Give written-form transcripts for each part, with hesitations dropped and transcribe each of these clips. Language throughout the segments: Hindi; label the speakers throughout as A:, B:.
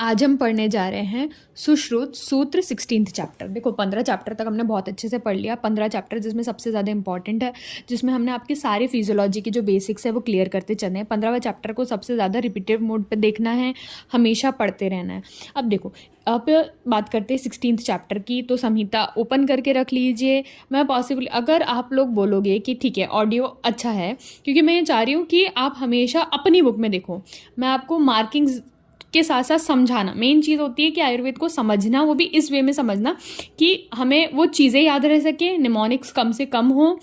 A: आज हम पढ़ने जा रहे हैं सुश्रुत सूत्र 16th चैप्टर। देखो 15 चैप्टर तक हमने बहुत अच्छे से पढ़ लिया। 15 चैप्टर जिसमें सबसे ज़्यादा इंपॉर्टेंट है, जिसमें हमने आपके सारे फिजियोलॉजी के जो बेसिक्स है वो क्लियर करते चले हैं। 15वें चैप्टर को सबसे ज़्यादा रिपीटेड मोड पे देखना है, हमेशा पढ़ते रहना है। अब देखो, अब बात करते हैं 16th चैप्टर की। तो संहिता ओपन करके रख लीजिए। मैं पॉसिबल अगर आप लोग बोलोगे कि ठीक है ऑडियो अच्छा है, क्योंकि मैं ये चाह रही हूँ कि आप हमेशा अपनी बुक में देखो, मैं आपको मार्किंग्स के साथ साथ समझाना। मेन चीज़ होती है कि आयुर्वेद को समझना, वो भी इस वे में समझना कि हमें वो चीज़ें याद रह सके, निमोनिक्स कम से कम हो।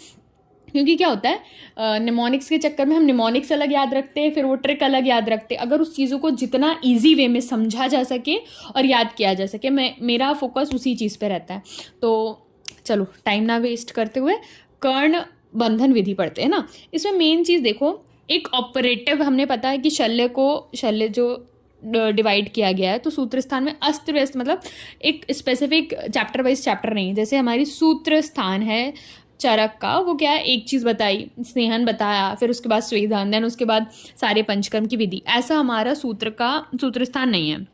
A: क्योंकि क्या होता है, निमोनिक्स के चक्कर में हम निमोनिक्स अलग याद रखते हैं, फिर वो ट्रिक अलग याद रखते हैं। अगर उस चीज़ों को जितना ईजी वे में समझा जा सके और याद किया जा सके, मेरा फोकस उसी चीज़ पे रहता है। तो चलो टाइम ना वेस्ट करते हुए कर्ण बंधन विधि पढ़ते हैं ना। इसमें मेन चीज़ देखो, एक ऑपरेटिव, हमने पता है कि शल्य जो डिवाइड किया गया है, तो सूत्र स्थान में अस्त व्यस्त, मतलब एक स्पेसिफिक चैप्टर वाइज चैप्टर नहीं। जैसे हमारी सूत्र स्थान है चरक का, वो क्या है, एक चीज़ बताई, स्नेहन बताया, फिर उसके बाद स्वेदन, देन उसके बाद सारे पंचकर्म की विधि। ऐसा हमारा सूत्र स्थान नहीं है।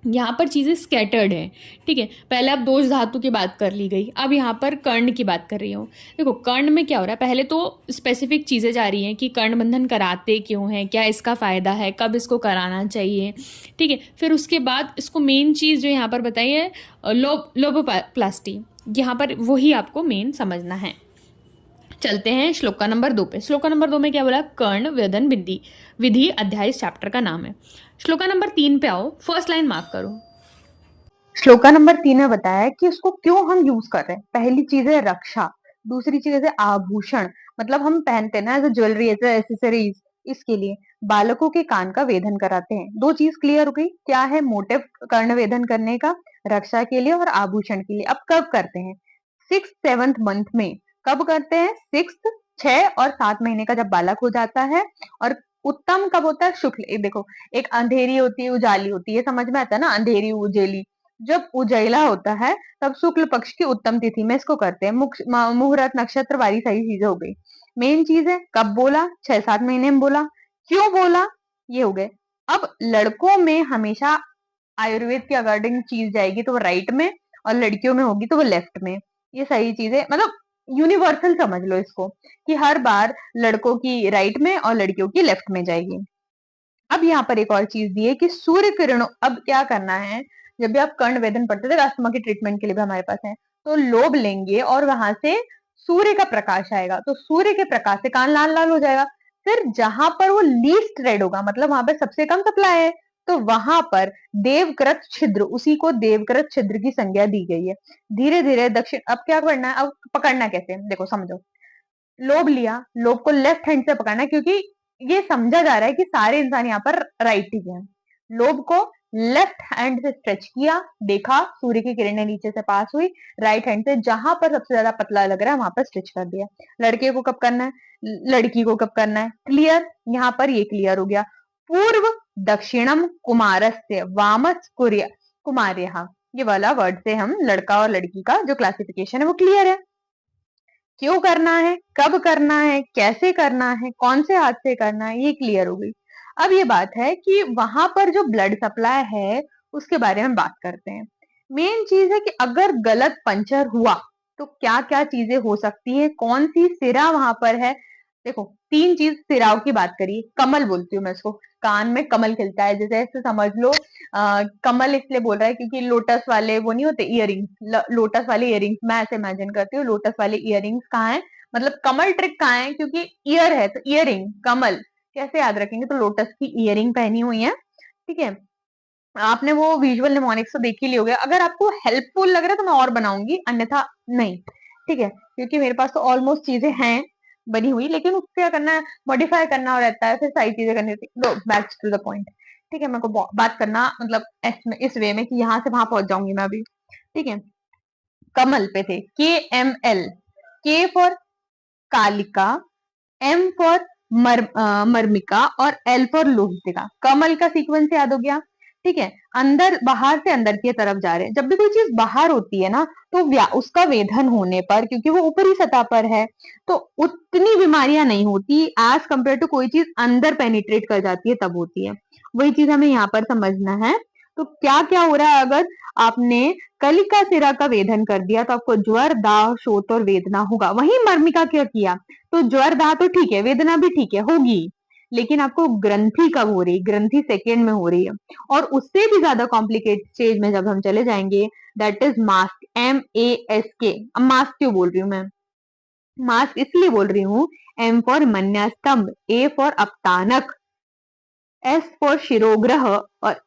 A: यहाँ पर चीज़ें स्कैटर्ड है। ठीक है, पहले अब दोष धातु की बात कर ली गई, अब यहाँ पर कर्ण की बात कर रही हूँ। देखो कर्ण में क्या हो रहा है, पहले तो स्पेसिफिक चीज़ें जा रही हैं कि कर्ण बंधन कराते क्यों हैं, क्या इसका फ़ायदा है, कब इसको कराना चाहिए। ठीक है, फिर उसके बाद इसको मेन चीज़ जो यहाँ पर बताई है लोबोप्लास्टी, यहाँ पर वही आपको मेन समझना है। चलते हैं श्लोका नंबर 2 पे। श्लोका नंबर 2 में क्या बोला, कर्ण वेदन विधि विधि अध्याय इस चैप्टर का नाम है। श्लोका नंबर 3 पे आओ, फर्स्ट लाइन मार्क करो।
B: श्लोका नंबर 3 में बताया है कि उसको क्यों हम यूज कर रहे हैं। पहली चीज है रक्षा, दूसरी चीज है आभूषण, मतलब हम पहनते हैं ना, एज ज्वेलरी, एज एसेसरीज, इसके लिए बालकों के कान का वेधन कराते हैं। दो चीज क्लियर हो गई, क्या है मोटिव कर्ण वेधन करने का, रक्षा के लिए और आभूषण के लिए। अब कब करते हैं, 6th-7th मंथ में। कब करते हैं, 6th, 6 और 7 महीने का जब बालक हो जाता है। और उत्तम कब होता है, शुक्ल। देखो एक अंधेरी होती है, उजाली होती है, समझ में आता है ना, अंधेरी उजेली। जब उजैला होता है तब शुक्ल पक्ष की उत्तम तिथि में इसको करते हैं। मुहूर्त, नक्षत्र वाली सारी चीजें हो गई। मेन चीज है कब बोला, 6-7 महीने में बोला, क्यों बोला, ये हो गए। अब लड़कों में हमेशा आयुर्वेद के अकॉर्डिंग चीज जाएगी तो वो राइट में, और लड़कियों में होगी तो वो लेफ्ट में। ये सही चीज है, मतलब यूनिवर्सल समझ लो इसको, कि हर बार लड़कों की राइट में और लड़कियों की लेफ्ट में जाएगी। अब यहाँ पर एक और चीज दी है कि सूर्य किरणों, अब क्या करना है, जब भी आप कर्ण वेदन पढ़ते थे, अस्थमा के ट्रीटमेंट के लिए भी हमारे पास है, तो लोब लेंगे और वहां से सूर्य का प्रकाश आएगा, तो सूर्य के प्रकाश से कान लाल लाल हो जाएगा। फिर जहां पर वो लीस्ट रेड होगा, मतलब वहां पर सबसे कम सप्लाई है, तो वहां पर देवकृत छिद्र, उसी को देवकृत छिद्र की संज्ञा दी गई है। धीरे धीरे दक्षिण, अब क्या करना है, अब पकड़ना कैसे, देखो समझो। लोब लिया, लोब को लेफ्ट हैंड से पकड़ना है, क्योंकि ये समझा जा रहा है कि सारे इंसान यहाँ पर राइट ही हैं। लोब को लेफ्ट हैंड से स्ट्रेच किया, देखा सूर्य की किरणें नीचे से पास हुई, राइट हैंड से जहां पर सबसे ज्यादा पतला लग रहा है वहां पर स्ट्रेच कर दिया। लड़के को कब करना है, लड़की को कब करना है, क्लियर, यहाँ पर ये क्लियर हो गया। पूर्व दक्षिणम कुमारस्य वामस कुमार्य, ये वाला वर्ड से हम लड़का और लड़की का जो क्लासिफिकेशन है वो क्लियर है। क्यों करना है, कब करना है, कैसे करना है, कौन से हाथ से करना है, ये क्लियर हो गई। अब ये बात है कि वहां पर जो ब्लड सप्लाई है उसके बारे में बात करते हैं। मेन चीज है कि अगर गलत पंचर हुआ तो क्या क्या चीजें हो सकती है, कौन सी सिरा वहां पर है। देखो 3 चीज सिराओं की बात करिए, कमल बोलती हूँ मैं इसको, कान में कमल खिलता है, जैसे ऐसे समझ लो। कमल इसलिए बोल रहा है क्योंकि लोटस वाले वो नहीं होते इयरिंग्स, लोटस वाले इयरिंग्स, मैं ऐसे इमेजिन करती हूँ लोटस वाले इयरिंग्स कहाँ है, मतलब कमल ट्रिक कहाँ है, क्योंकि ईयर है तो इयरिंग, कमल कैसे याद रखेंगे, तो लोटस की इयरिंग पहनी हुई है। ठीक है, आपने वो विजुअल निमोनिक्स तो देख ही लियोगे। अगर आपको हेल्पफुल लग रहा है तो मैं और बनाऊंगी, अन्यथा नहीं। ठीक है, क्योंकि मेरे पास तो ऑलमोस्ट चीजें हैं बनी हुई, लेकिन उसको क्या करना है, मॉडिफाई करना रहता है, फिर सारी चीजें करनी होती है। Back to the point. ठीक है, मेरे को बात करना मतलब इस वे में कि यहाँ से वहां पहुंच जाऊंगी मैं अभी। ठीक है, कमल पे थे, KML, के फॉर कालिका, एम फॉर मर्मिका और एल फॉर लोहितिका। कमल का सीक्वेंस याद हो गया। ठीक है, अंदर, बाहर से अंदर की तरफ जा रहे हैं। जब भी कोई चीज बाहर होती है ना, तो उसका वेधन होने पर, क्योंकि वो ऊपरी सतह पर है, तो उतनी बीमारियां नहीं होती एज कंपेयर टू कोई चीज अंदर पेनिट्रेट कर जाती है तब होती है। वही चीज हमें यहाँ पर समझना है। तो क्या क्या हो रहा है, अगर आपने कलिका सिरा का वेदन कर दिया तो आपको ज्वर, दाह, शोथ और वेदना होगा। वहीं मर्मिका क्या किया, तो ज्वर, दाह तो ठीक है, वेदना भी ठीक है, होगी, लेकिन आपको ग्रंथि कब हो रही, ग्रंथि सेकेंड में हो रही है। और उससे भी ज्यादा कॉम्प्लिकेटेड स्टेज में जब हम चले जाएंगे, दैट इज मास्क, MASK। अब मास्क क्यों बोल रही हूँ मैं, मास्क इसलिए बोल रही हूँ, M फॉर मन्यास्तंभ, A फॉर अपतानक, S फॉर शिरोग्रह और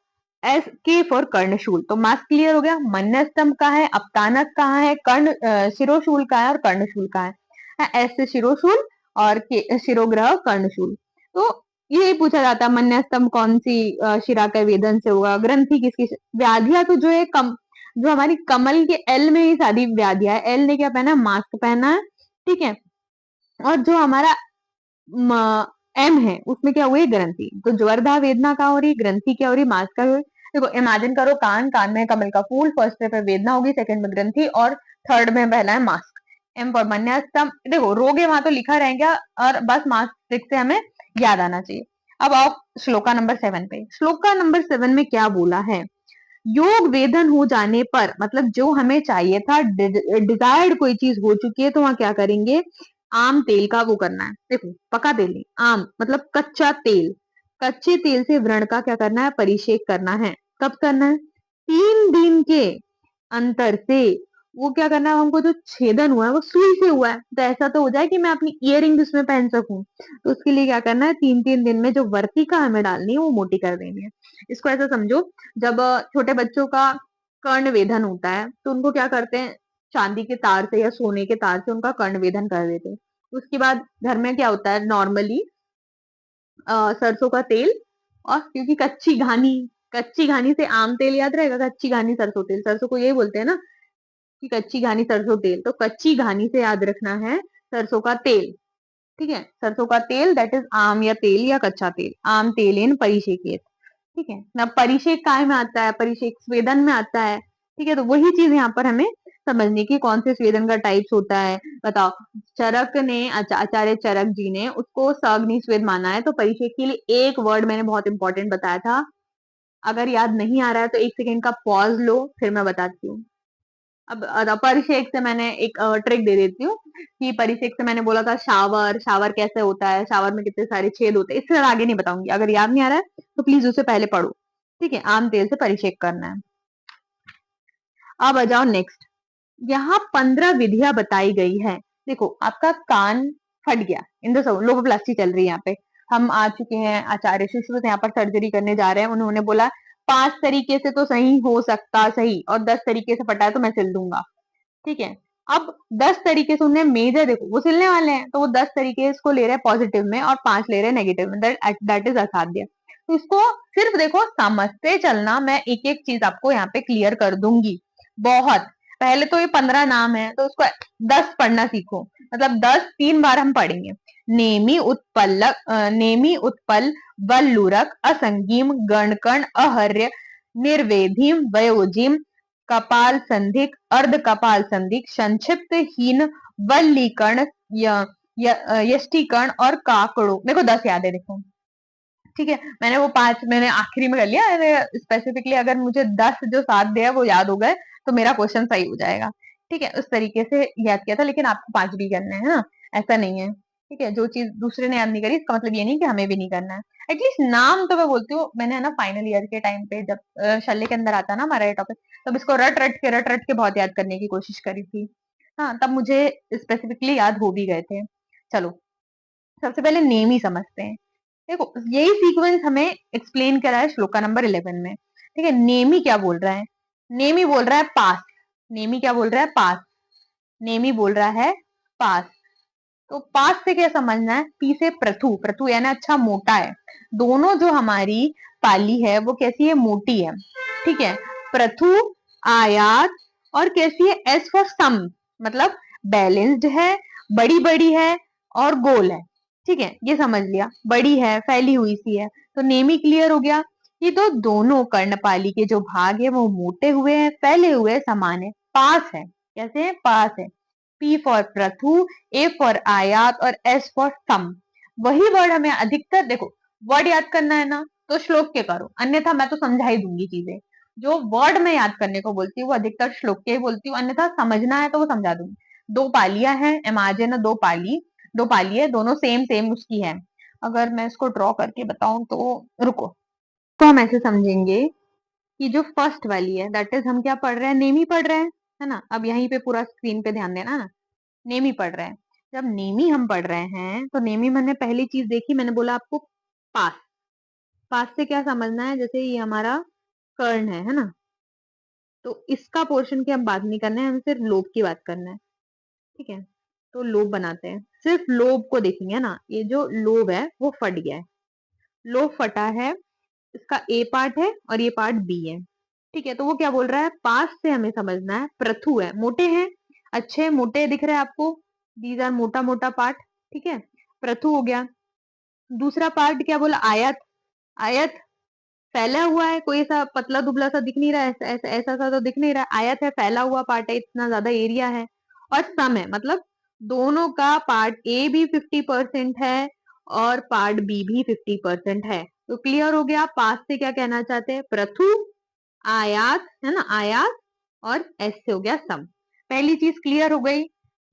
B: के फॉर कर्णशूल। तो मास्क क्लियर हो गया, मन्यस्तंभ का है, अपतानक कहाँ है, शिरोशूल का है और कर्णशूल का है। एस से शिरोशूल और शिरोग्रह कर्णशूल। तो यही पूछा जाता है, मन्यस्तंभ कौन सी शिरा के वेदन से होगा, ग्रंथि किसकी, व्याधिया तो जो है जो हमारी कमल के एल में ही सारी व्याधिया है। एल ने क्या पहना है, मास्क पहना है, ठीक है। और जो हमारा एम है उसमें क्या हुई, ग्रंथि। तो ज्वरदा वेदना क्या हो रही, ग्रंथि क्या हो रही, मास का हो रही। देखो इमेजिन करो, कान, कान में कमल का फूल, फर्स्ट पे वेदना होगी, सेकंड में ग्रंथि और थर्ड में पहला है मास्क। M for मन्यास्तम। देखो रोगे वहां तो लिखा रहेगा और बस मास्क से हमें याद आना चाहिए। अब आओ श्लोका नंबर 7 पे। श्लोका नंबर 7 में क्या बोला है, योग वेदन हो जाने पर, मतलब जो हमें चाहिए था, डिजायर्ड कोई चीज हो चुकी है, तो वहां क्या करेंगे, आम तेल का वो करना है। देखो पका तेल नहीं, आम मतलब कच्चा तेल, कच्चे तेल से व्रण का क्या करना है, परिषेक करना है। कब करना है, 3 दिन के अंतर से। वो क्या करना है, हमको जो छेदन हुआ है वो सुई से हुआ है, तो ऐसा तो हो जाए कि मैं अपनी इयरिंग उसमें पहन सकूं। तो उसके लिए क्या करना है, 3-3 दिन में जो वर्तिका हमें डालनी है वो मोटी कर देनी है। इसको ऐसा समझो, जब छोटे बच्चों का कर्ण वेधन होता है तो उनको क्या करते हैं, चांदी के तार से या सोने के तार से उनका कर्ण वेधन कर देते हैं। उसके बाद घर में क्या होता है नॉर्मली, सरसों का तेल, और क्योंकि कच्ची घानी से आम तेल याद रहेगा, कच्ची घानी सरसों तेल, सरसों को यही बोलते हैं ना कि कच्ची घानी सरसों तेल, तो कच्ची घानी से याद रखना है सरसों का तेल, ठीक है। सरसों का तेल दैट इज आम या तेल या कच्चा तेल, आम तेल इन परिषेकित, ठीक है ना। परिषेक काय में आता है, परिषेक स्वेदन में आता है, ठीक है। तो वही चीज यहाँ पर हमें समझने की, कौन से स्वेदन का टाइप्स होता है, बताओ। चरक ने आचार्य चरक जी ने उसको सअग्नि स्वेद माना है। तो परिषेक के लिए एक वर्ड मैंने बहुत इंपॉर्टेंट बताया था, अगर याद नहीं आ रहा है तो 1 सेकेंड का पॉज लो, फिर मैं बताती हूँ। अब परिषेक से मैंने एक ट्रिक दे देती हूँ कि परिषेक से मैंने बोला था शावर, शावर कैसे होता है, शावर में कितने सारे छेद होते हैं, इससे आगे नहीं बताऊंगी। अगर याद नहीं आ रहा है तो प्लीज उसे पहले पढ़ो, ठीक है। आम तेल से परिषेक करना है। अब आ जाओ नेक्स्ट, यहाँ 15 विधियां बताई गई है। देखो आपका कान फट गया, इन दो लोबोप्लास्टी चल रही है यहाँ पे। हम आ चुके हैं आचार्य सुश्रुत, यहाँ पर सर्जरी करने जा रहे हैं। उन्होंने बोला 5 तरीके से तो सही हो सकता सही, और 10 तरीके से फटा है तो मैं सिल दूंगा, ठीक है। अब 10 तरीके से उन्हें मेजर, देखो वो सिलने वाले हैं तो वो 10 तरीके इसको ले रहे हैं पॉजिटिव में और 5 ले रहे हैं नेगेटिव में, दैट इज असाध्य। तो इसको सिर्फ देखो समझते चलना, मैं एक एक चीज आपको यहाँ पे क्लियर कर दूंगी। बहुत पहले तो ये 15 नाम है तो उसको 10 पढ़ना सीखो, मतलब 10 3 बार हम पढ़ेंगे। नेमी उत्पल वल्लूरक असंगीम गणकण अहर्य निर्वेधीम वयोजिम कपाल संधिक अर्ध कपाल संधिक संक्षिप्त हीन वल्लीकर्ण यष्टिकर्ण और काकड़ो। मेरे को 10 याद है, देखो ठीक है। मैंने वो 5 मैंने आखिरी में कर लिया, स्पेसिफिकली अगर मुझे 10 जो साथ दिया वो याद हो गए तो मेरा क्वेश्चन सही हो जाएगा, ठीक है। उस तरीके से याद किया था, लेकिन आपको 5 भी करना है ना, ऐसा नहीं है, ठीक है। जो चीज दूसरे ने याद नहीं करी इसका मतलब ये नहीं कि हमें भी नहीं करना है। एटलीस्ट नाम तो मैं बोलती हूँ, मैंने है ना फाइनल ईयर के टाइम पे जब शल्य के अंदर आता ना हमारा ये टॉपिक, तब इसको रट रट के बहुत याद करने की कोशिश करी थी। हाँ तब मुझे स्पेसिफिकली याद हो भी गए थे। चलो सबसे पहले नेम ही समझते हैं। देखो यही सीक्वेंस हमें एक्सप्लेन करा है श्लोका नंबर 11 में, ठीक है। नेमी क्या बोल रहा है, नेमी बोल रहा है पास, नेमी क्या बोल रहा है, पास, नेमी बोल रहा है पास। तो पास से क्या समझना है, पी से प्रथु, प्रथु यानी अच्छा मोटा है। दोनों जो हमारी पाली है वो कैसी है, मोटी है, ठीक है। प्रथु आयात, और कैसी है, एस फॉर सम, मतलब बैलेंस्ड है, बड़ी बड़ी है और गोल है, ठीक है। ये समझ लिया, बड़ी है, फैली हुई सी है, तो नेमी क्लियर हो गया। ये तो दोनों कर्णपाली के जो भाग है वो मोटे हुए हैं, फैले हुए, समान है, पास है। कैसे है, पास है। P for Prithu, A for आयात और S फॉर सम। वही वर्ड हमें अधिकतर, देखो वर्ड याद करना है ना तो श्लोक के करो, अन्यथा मैं तो समझा ही दूंगी चीजें। जो वर्ड में याद करने को बोलती हूँ वो अधिकतर श्लोक के ही बोलती हूँ, अन्यथा समझना है तो वो समझा दूंगी। दो पालियां हैं, इमेजिन दो पाली है, दोनों सेम सेम उसकी है। अगर मैं इसको ड्रॉ करके बताऊं तो रुको, तो हम ऐसे समझेंगे कि जो फर्स्ट वाली है दैट इज हम क्या पढ़ रहे हैं, नेम ही पढ़ रहे हैं, है ना। अब यहीं पे पूरा स्क्रीन पे ध्यान देना ना, नेम ही पढ़ रहे हैं। जब नेमी हम पढ़ रहे हैं तो नेमी मैंने पहली चीज देखी, मैंने बोला आपको पास। पास से क्या समझना है, जैसे ये हमारा कर्ण है ना, तो इसका पोर्शन की हम बात नहीं करना है, हमें सिर्फ लोब की बात करना है, ठीक है। तो लोब बनाते हैं, सिर्फ लोब को देखेंगे ना, ये जो लोब है वो फट गया है, लोब फटा है, इसका ए पार्ट है और ये पार्ट बी है, ठीक है। तो वो क्या बोल रहा है, पास से हमें समझना है प्रथु है, मोटे हैं, अच्छे मोटे दिख रहे हैं आपको, दीज आर मोटा मोटा पार्ट, ठीक है। प्रथु हो गया। दूसरा पार्ट क्या बोला, आयत। आयत फैला हुआ है, कोई ऐसा पतला दुबला सा दिख नहीं रहा है, ऐसा सा तो दिख नहीं रहा है, आयत है, फैला हुआ पार्ट है, इतना ज्यादा एरिया है। और सम है, मतलब दोनों का पार्ट ए भी 50% है और पार्ट बी भी 50% है। तो क्लियर हो गया, पास से क्या कहना चाहते हैं, प्रथु, आयात है ना, आयात, और एस से हो गया सम। पहली चीज क्लियर हो गई,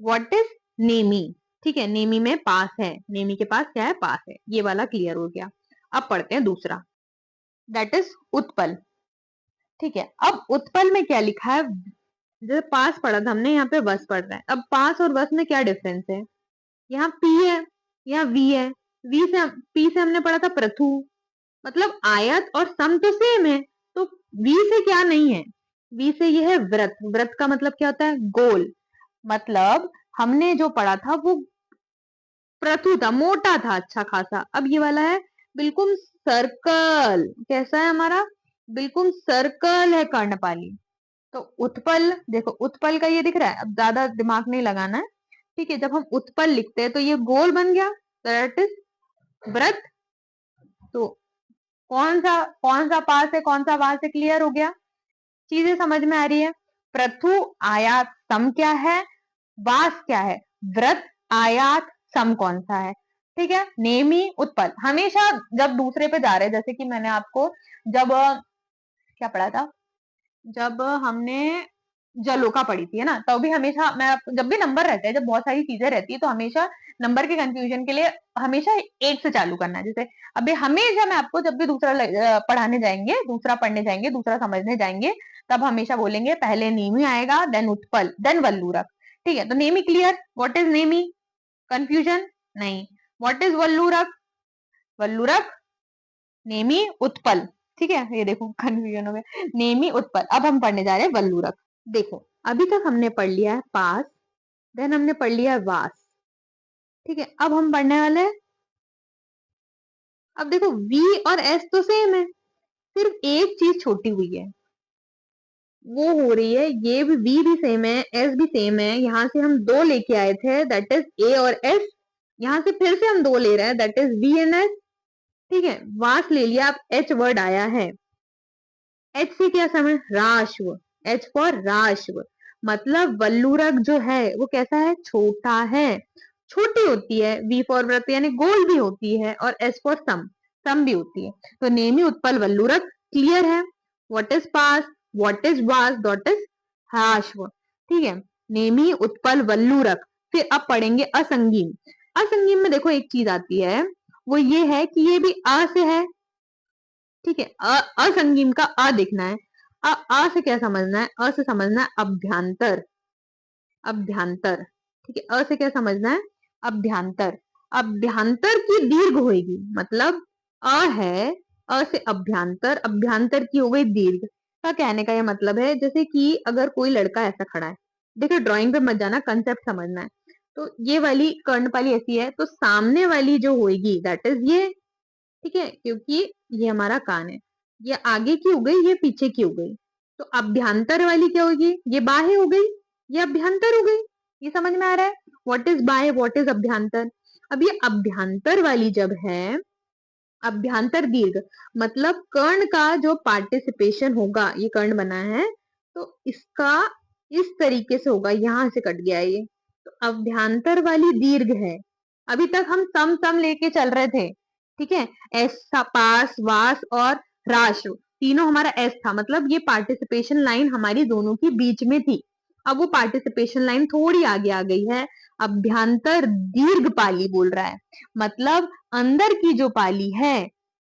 B: व्हाट इज नेमी, ठीक है, नेमी में पास है, नेमी के पास क्या है, पास है, ये वाला क्लियर हो गया। अब पढ़ते हैं दूसरा, दैट इज उत्पल, ठीक है। अब उत्पल में क्या लिखा है, जैसे पास पढ़ा था हमने, यहाँ पे वस पढ़ रहा है। अब पास और वस में क्या डिफरेंस है, यहाँ पी है, यहाँ वी है, वी से पी से हमने पढ़ा था प्रथु, मतलब आयत और सम तो सेम है, तो वी से क्या नहीं है, वी से ये है व्रत, व्रत का मतलब क्या होता है, गोल, मतलब हमने जो पढ़ा था वो प्रथु था, मोटा था अच्छा खासा, अब ये वाला है बिल्कुल सर्कल, कैसा है हमारा, बिल्कुल सर्कल है कर्णपाली। तो उत्पल देखो, उत्पल का ये दिख रहा है, अब ज्यादा दिमाग नहीं लगाना है, ठीक है। जब हम उत्पल लिखते हैं तो ये गोल बन गया, दैट इज व्रत। तो कौन सा पास है कौन सा वास है, क्लियर हो गया, चीजें समझ में आ रही है। प्रथु आयात सम क्या है, वास क्या है, व्रत आयात सम कौन सा है, ठीक है। नेमी उत्पल हमेशा जब दूसरे पे जा रहे हैं, जैसे कि मैंने आपको जब क्या पढ़ा था, जब हमने जलोका पढ़ी थी, है ना, तो भी हमेशा मैं जब भी नंबर रहते हैं, जब बहुत सारी चीजें रहती है, तो हमेशा नंबर के कंफ्यूजन के लिए हमेशा एक से चालू करना है। जैसे अभी हमेशा मैं आपको जब भी दूसरा पढ़ाने जाएंगे, दूसरा पढ़ने जाएंगे, दूसरा समझने जाएंगे, तब हमेशा बोलेंगे पहले नेमी आएगा, देन उत्पल, देन वल्लूरक, ठीक है। तो Nemi clear, what is Nemi, confusion नहीं। व्हाट इज वल्लूरक, वल्लूरक नेमी उत्पल, ठीक है, ये देखो कंफ्यूजन हो गया, नेमी उत्पल। अब हम पढ़ने जा रहे हैं वल्लूरक। देखो अभी तक हमने पढ़ लिया है पास, देन हमने पढ़ लिया है वास, ठीक है। अब हम पढ़ने वाले हैं, अब देखो वी और एस तो सेम है, सिर्फ एक चीज छोटी हुई है, वो हो रही है, ये भी वी भी सेम है, एस भी सेम है, यहां से हम दो लेके आए थे, दैट इज ए और एस, यहां से फिर से हम दो ले रहे हैं, that is V N S, ठीक है। वास ले लिया, अब एच वर्ड आया है, एच से क्या समझ, राश्व, एच फॉर राश्व, मतलब वल्लूरक जो है वो कैसा है, छोटा है, छोटी होती है, वी फॉर व्रत यानी गोल भी होती है, और एस फॉर सम, सम भी होती है। तो नेमी उत्पल वल्लूरक क्लियर है, what is pass, what is वास, डॉट इज हाश्व, ठीक है। नेमी उत्पल वल्लूरक। फिर अब पढ़ेंगे असंगीन। असंगीन में देखो एक चीज आती है, वो ये है कि ये भी अ से है, ठीक है, असंगीन का अ देखना है, अ से क्या समझना है, अ से समझना है अभ्यांतर, अभ्यांतर, ठीक है। अ से क्या समझना है, अभ्यांतर, अभ्यांतर की दीर्घ होगी, मतलब अ है, अ से अभ्यांतर, अभ्यांतर की हो गई दीर्घ, का कहने का ये मतलब है, जैसे कि अगर कोई लड़का ऐसा खड़ा है, देखो ड्राइंग पे मत जाना, कंसेप्ट समझना है। तो ये वाली कर्णपाली ऐसी है, तो सामने वाली जो होगी दैट इज ये, ठीक है, क्योंकि ये हमारा कान है, ये आगे की हो गई, ये पीछे की हो गई, तो अभ्यांतर वाली क्या होगी, ये बाह्य हो गई, ये अभ्यांतर हो गई, ये समझ में आ रहा है, व्हाट इज बाह्य, व्हाट इज अभ्यांतर। अब ये अभ्यांतर वाली जब है, अभ्यांतर दीर्घ, मतलब कर्ण का जो पार्टिसिपेशन होगा, ये कर्ण बना है, तो इसका इस तरीके से होगा, यहां से कट गया ये, तो अभ्यांतर वाली दीर्घ है। अभी तक हम सम सम लेके चल रहे थे, ठीक है, ऐसा पास वास और राश्व, तीनों हमारा एस था, मतलब ये पार्टिसिपेशन लाइन हमारी दोनों की बीच में थी। अब वो पार्टिसिपेशन लाइन थोड़ी आगे आ गई है, अभ्यंतर दीर्घ पाली बोल रहा है, मतलब अंदर की जो पाली है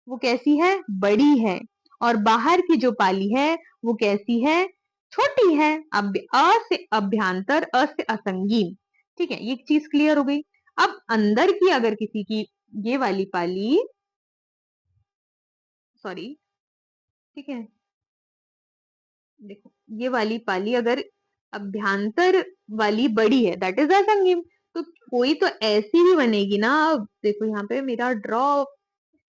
B: वो कैसी है, बड़ी है, और बाहर की जो पाली है वो कैसी है, छोटी है। अ से अभ्यंतर, अ से असंगीन। ठीक है, ये चीज क्लियर हो गई। अब अंदर की अगर किसी की ये वाली पाली, सॉरी, ठीक है, देखो ये वाली पाली अगर अभ्यंतर वाली बड़ी है, दैट इज असंगीन। तो कोई तो ऐसी भी बनेगी ना। अब देखो यहाँ पे मेरा ड्रॉ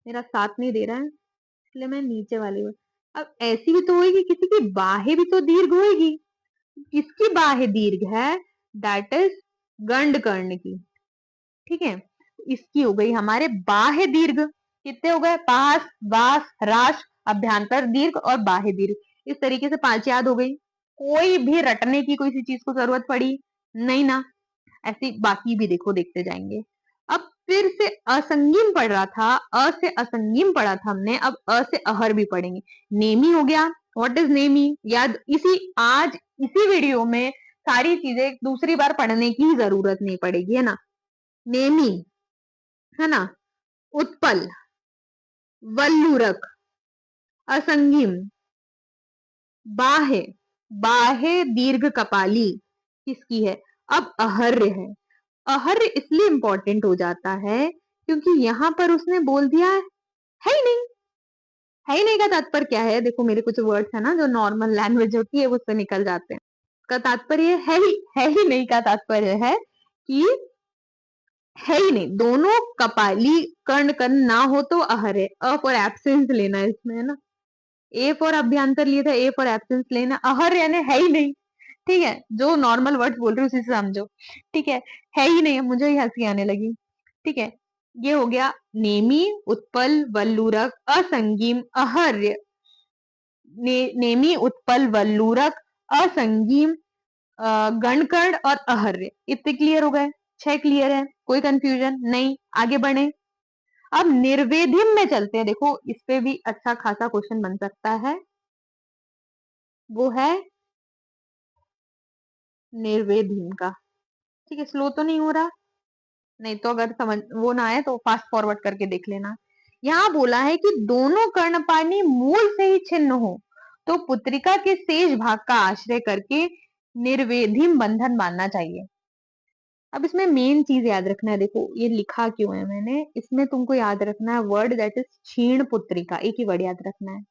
B: मेरा साथ नहीं दे रहा है, इसलिए मैं नीचे वाली हूँ। अब ऐसी भी तो होगी, किसी की बाहें भी तो दीर्घ होगी। किसकी बाहें दीर्घ है, दैट इज गंड कर्ण की। ठीक है, इसकी हो गई हमारे बाह्य दीर्घ। कितने हो गए, पास, वास, राश, अभ्यंतर दीर्घ और बाह्य दीर्घ। इस तरीके से 5 याद हो गई। कोई भी रटने की कोई सी चीज को जरूरत पड़ी नहीं ना। ऐसी बाकी भी देखो, देखते जाएंगे। अब फिर से असंगीन पढ़ रहा था, अ से असंगीन पढ़ा था हमने, अब अ से अहर भी पढ़ेंगे। नेमी हो गया। व्हाट इज नेमी, याद इसी आज इसी वीडियो में सारी चीजें दूसरी बार पढ़ने की जरूरत नहीं पड़ेगी, है ना। नेमी, है ना, उत्पल, वल्लूरक, असंगीन, बाहे, बाहे दीर्घ कपाली किसकी है, अब अहर्य है। अहर्य इसलिए इंपॉर्टेंट हो जाता है क्योंकि यहां पर उसने बोल दिया है ही नहीं। है ही नहीं का तात्पर्य क्या है, देखो मेरे कुछ वर्ड्स है ना जो नॉर्मल लैंग्वेज होती है उससे निकल जाते हैं। का तात्पर्य है ही नहीं का तात्पर्य है कि है ही नहीं। दोनों कपाली कर्ण कर्ण ना हो तो अहर है। अ फॉर एब्सेंस लेना है इसमें, है ना। ए फॉर अभ्यंतर लिए था, ए फॉर एब्सेंस लेना। अहर यानी है ही नहीं। ठीक है, जो नॉर्मल वर्ड्स बोल रही हूँ उसी से समझो। ठीक है ही नहीं, मुझे ही हंसी आने लगी। ठीक है, ये हो गया नेमी, उत्पल, वल्लूरक, असंगीम, अहर्य। नेमी, उत्पल, वल्लूरक, असंगीम, गणकर्ण और अहर्य। इतने क्लियर हो गए, 6 क्लियर है, कोई कंफ्यूजन नहीं। आगे बढ़े, अब निर्वेदिम में चलते हैं। देखो इस पे भी अच्छा खासा क्वेश्चन बन सकता है, वो है निर्वेदिम का। ठीक है, स्लो तो नहीं हो रहा, नहीं तो अगर समझ वो ना आए तो फास्ट फॉरवर्ड करके देख लेना। यहाँ बोला है कि दोनों कर्णपानी मूल से ही छिन्न हो तो पुत्रिका के शेष भाग का आश्रय करके निर्वेदिम बंधन बांधना चाहिए। अब इसमें मेन चीज याद रखना है, देखो ये लिखा क्यों है मैंने, इसमें तुमको याद रखना है वर्ड दैट इज क्षीण पुत्रिका। एक ही वर्ड याद रखना है,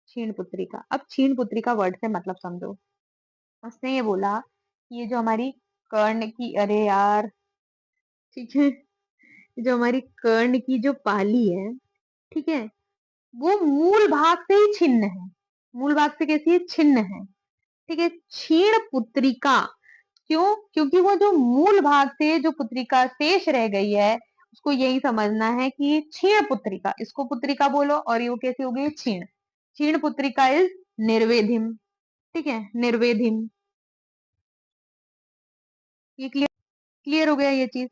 B: क्षीण पुत्रिका। अब क्षीण पुत्रिका वर्ड से मतलब समझो। उसने ये बोला कि ये जो हमारी कर्ण की, अरे यार, ठीक है, जो हमारी कर्ण की जो पाली है, ठीक है, वो मूल भाग से ही छिन्न है। मूल भाग से कैसी है, छिन्न है। ठीक है, क्षीण पुत्रिका। क्यों, क्योंकि वो जो मूल भाग से जो पुत्रिका शेष रह गई है उसको यही समझना है कि ये क्षीण पुत्रिका, इसको पुत्रिका बोलो, और ये कैसी हो गई, क्षीण। क्षीण पुत्रिका इज निर्वेधिम। ठीक है, निर्वेधिम। ये क्लियर, क्लियर हो गया ये चीज।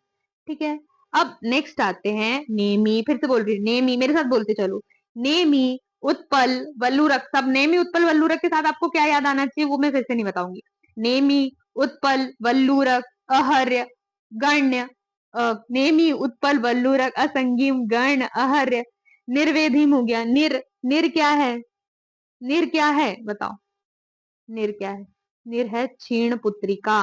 B: ठीक है, अब नेक्स्ट आते हैं नेमी। फिर से बोल रही हूँ, नेमी मेरे साथ बोलते चलो। नेमी, उत्पल, वल्लूरक। सब नेमी, उत्पल, वल्लूरक के साथ आपको क्या याद आना चाहिए वो मैं फिर से नहीं बताऊंगी। नेमी, उत्पल, वल्लूरक, अहर्य, गण्य। नेमी, उत्पल, वल्लूरक, असंगीम, गण्य, अहर्य, निर्वेधिम हो गया। निर, निर क्या है, निर क्या है बताओ, निर क्या है, निर है क्षीण पुत्रिका।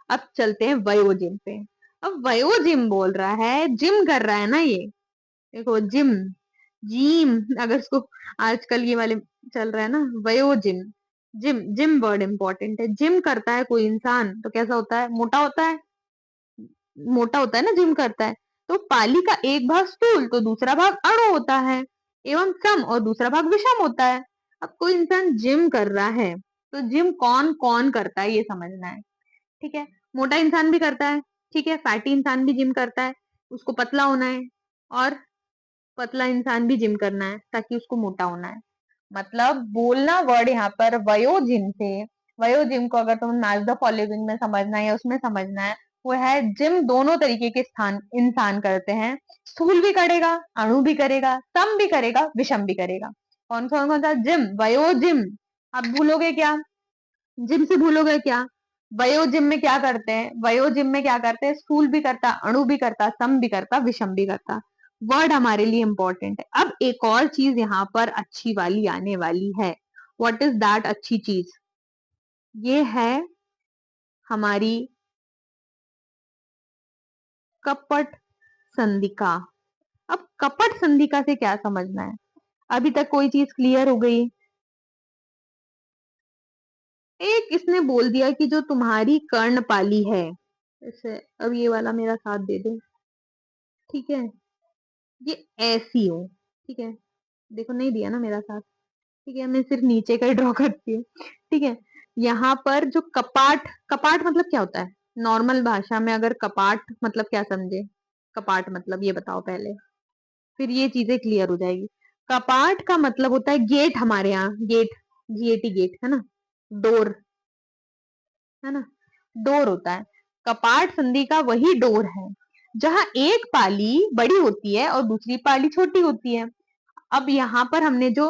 B: अब चलते हैं वयोजिम पे। अब वयोजिम बोल रहा है, जिम कर रहा है ना ये, देखो जिम, जिम, अगर इसको आजकल ये वाले चल रहा है ना, वयोजिम। जिम, जिम वर्ड इंपॉर्टेंट है। जिम करता है कोई इंसान तो कैसा होता है, मोटा होता है। मोटा होता है ना, जिम करता है। तो पाली का एक भाग स्थूल तो दूसरा भाग अणु होता है, एवं सम और दूसरा भाग विषम होता है। अब कोई इंसान जिम कर रहा है तो जिम कौन कौन करता है ये समझना है। ठीक है, मोटा इंसान भी करता है, ठीक है, फैटी इंसान भी जिम करता है, उसको पतला होना है, और पतला इंसान भी जिम करना है ताकि उसको मोटा होना है। मतलब बोलना वर्ड यहाँ पर वयोजिम से, वयोजिम को अगर तुम्हें मैच द फॉलोइंग में समझना है या उसमें समझना है वो है जिम दोनों तरीके के स्थान इंसान करते हैं। स्थूल भी करेगा, अणु भी करेगा, सम भी करेगा, विषम भी करेगा। कौन कौन सा? जिम, वयो जिम। आप भूलोगे क्या? जिम से भूलोगे क्या? वयो जिम में क्या करते हैं? वयो जिम में क्या करते हैं? स्थूल भी करता, अणु भी करता, सम भी करता, विषम भी करता। वर्ड हमारे लिए इंपॉर्टेंट है। अब एक और चीज यहाँ पर अच्छी वाली आने वाली है। व्हाट इज दैट अच्छी चीज? ये है हमारी कपट संधिका। अब कपट संधिका से क्या समझना है? अभी तक कोई चीज क्लियर हो गई? एक इसने बोल दिया कि जो तुम्हारी कर्णपाली है, जैसे अब ये वाला मेरा साथ दे दे, ठीक है, ये ऐसी हो, ठीक है, देखो नहीं दिया ना मेरा साथ, ठीक है, मैं सिर्फ नीचे का ही ड्रॉ करती हूँ, ठीक है। यहाँ पर जो कपाट, कपाट मतलब क्या होता है नॉर्मल भाषा में? अगर कपाट मतलब क्या समझे? कपाट मतलब ये बताओ पहले, फिर ये चीजें क्लियर हो जाएगी। कपाट का मतलब होता है गेट, हमारे यहाँ गेट, जीएटी गेट है ना, डोर है ना, डोर होता है। कपाट संधि का वही डोर है जहां एक पाली बड़ी होती है और दूसरी पाली छोटी होती है। अब यहाँ पर हमने जो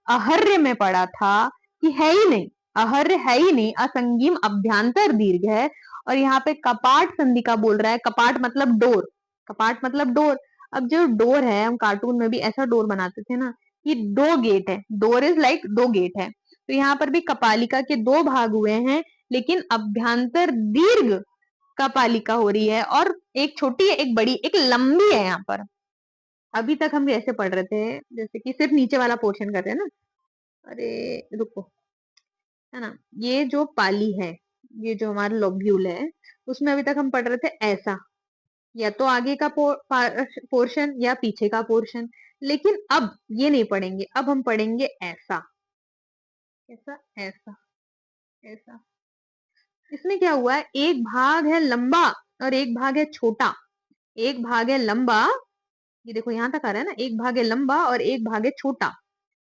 B: अहर्य में पढ़ा था कि है ही नहीं, अहर्य है ही नहीं, असंगीम अभ्यांतर दीर्घ है, और यहाँ पे कपाट संधि का बोल रहा है। कपाट मतलब डोर, कपाट मतलब डोर। अब जो डोर है, हम कार्टून में भी ऐसा डोर बनाते थे ना कि दो गेट है, डोर इज लाइक दो गेट है, तो यहाँ पर भी कपालिका के दो भाग हुए हैं, लेकिन अभ्यांतर दीर्घ कपालिका हो रही है, और एक छोटी है, एक बड़ी, एक लंबी है यहाँ पर। अभी तक हम ऐसे पढ़ रहे थे जैसे कि सिर्फ नीचे वाला पोर्शन कर रहे हैं ना, अरे रुको, है ना, ये जो पाली है, ये जो हमारा लोब्यूल है, उसमें अभी तक हम पढ़ रहे थे ऐसा, या तो आगे का पोर्शन या पीछे का पोर्शन, लेकिन अब ये नहीं पढ़ेंगे, अब हम पढ़ेंगे ऐसा, ऐसा, ऐसा, ऐसा। इसमें क्या हुआ है, एक भाग है लंबा और एक भाग है छोटा। एक भाग है लंबा, ये देखो यहां तक आ रहा है ना, एक भाग है लंबा और एक भाग है छोटा,